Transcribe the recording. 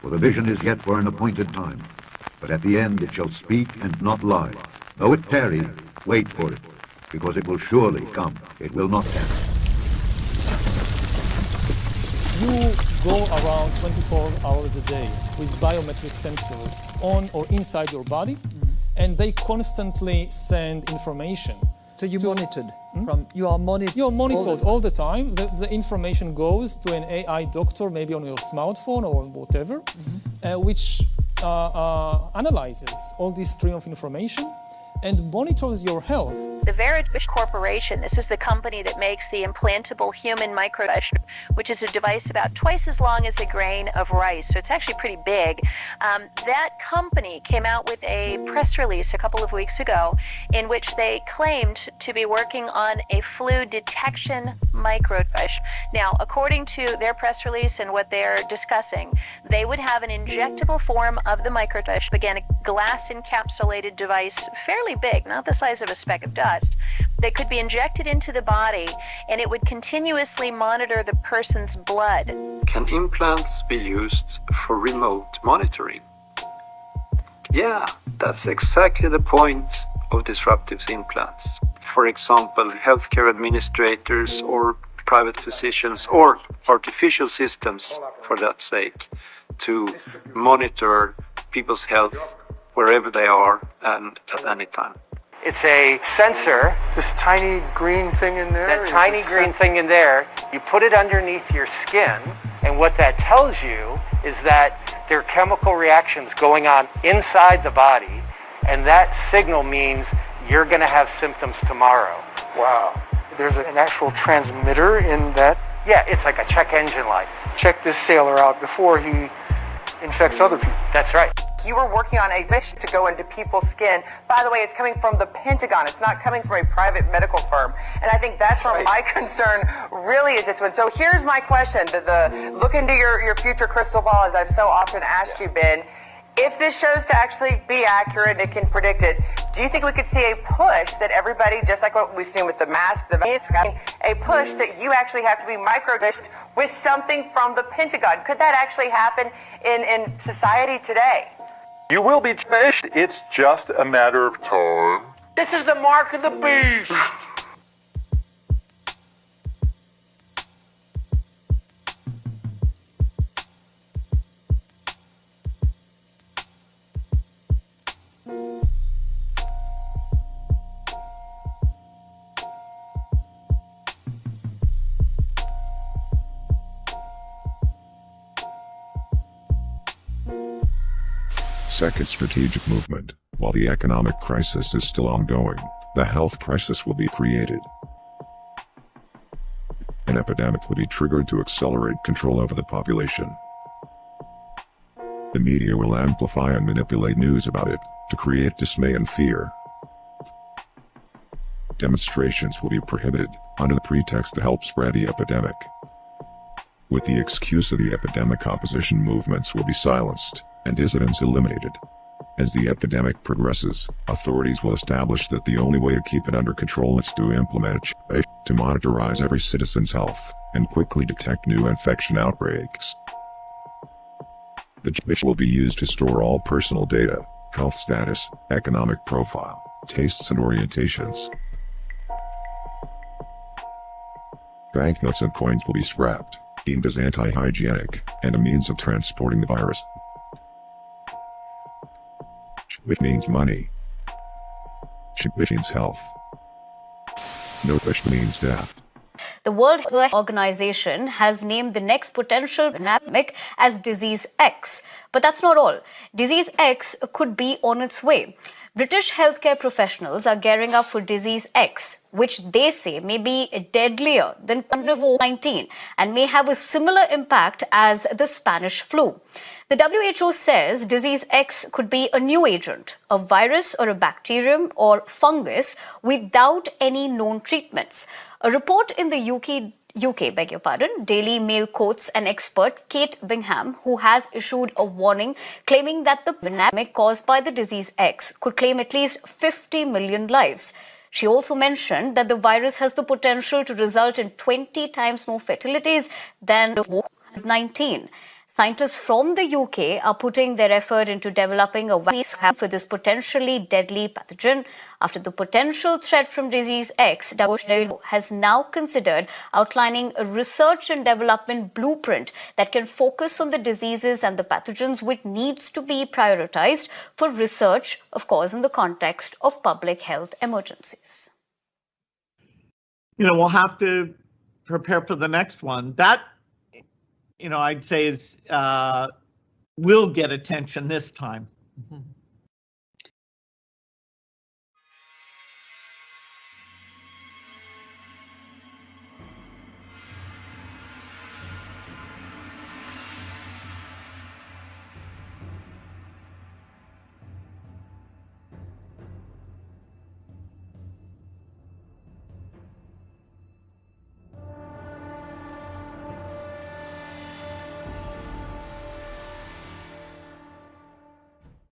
For the vision is yet for an appointed time, but at the end it shall speak and not lie. Though it tarry, wait for it, because it will surely come. It will not tarry. You go around 24 hours a day with biometric sensors on or inside your body, and they constantly send information. So you're monitored? You are monitored? You're monitored all the time. The information goes to an AI doctor, maybe on your smartphone or whatever, which analyzes all this stream of information and monitors your health. The Veridish Corporation, this is the company that makes the implantable human microchip, which is a device about twice as long as a grain of rice, so it's actually pretty big. That company came out with a press release a couple of weeks ago in which they claimed to be working on a flu detection microchip. Now, according to their press release and what they're discussing, they would have an injectable form of the microchip, again, a glass encapsulated device, fairly big, not the size of a speck of dust, that could be injected into the body, and it would continuously monitor the person's blood. Can implants be used for remote monitoring? Yeah, that's exactly the point of disruptive implants. For example, healthcare administrators or private physicians or artificial systems, for that sake, to monitor people's health wherever they are and at any time. It's a sensor. This tiny green thing in there? That tiny green thing in there, you put it underneath your skin, and what that tells you is that there are chemical reactions going on inside the body, and that signal means you're going to have symptoms tomorrow. Wow. There's an actual transmitter in that? Yeah, it's like a check engine light. Check this sailor out before he infects other people. That's right. You were working on a mission to go into people's skin. By the way, it's coming from the Pentagon. It's not coming from a private medical firm. And I think that's where my concern really is this one. So here's my question. Look into your future crystal ball, as I've so often asked you, Ben. If this shows to actually be accurate, it can predict it, do you think we could see a push that everybody, just like what we've seen with the mask, a push that you actually have to be microdosed with something from the Pentagon? Could that actually happen in society today? You will be finished. It's just a matter of time. This is the mark of the beast. Second strategic movement. While the economic crisis is still ongoing, the health crisis will be created. An epidemic will be triggered to accelerate control over the population. The media will amplify and manipulate news about it, to create dismay and fear. Demonstrations will be prohibited, under the pretext to help spread the epidemic. With the excuse of the epidemic, opposition movements will be silenced, and dissidents eliminated. As the epidemic progresses, authorities will establish that the only way to keep it under control is to implement a chip to monitorize every citizen's health, and quickly detect new infection outbreaks. The chip will be used to store all personal data, health status, economic profile, tastes and orientations. Banknotes and coins will be scrapped, deemed as anti-hygienic, and a means of transporting the virus. Which means money. Which means health. No, which means death. The World Health Organization has named the next potential pandemic as Disease X. But that's not all. Disease X could be on its way. British healthcare professionals are gearing up for Disease X, which they say may be deadlier than COVID-19 and may have a similar impact as the Spanish flu. The WHO says Disease X could be a new agent, a virus or a bacterium or fungus without any known treatments. A report in the UK, Daily Mail quotes an expert, Kate Bingham, who has issued a warning claiming that the pandemic caused by the Disease X could claim at least 50 million lives. She also mentioned that the virus has the potential to result in 20 times more fatalities than COVID-19. Scientists from the UK are putting their effort into developing a vaccine for this potentially deadly pathogen. After the potential threat from disease X, WHO has now considered outlining a research and development blueprint that can focus on the diseases and the pathogens which needs to be prioritized for research, of course, in the context of public health emergencies. We'll have to prepare for the next one. That, I'd say is will get attention this time. Mm-hmm.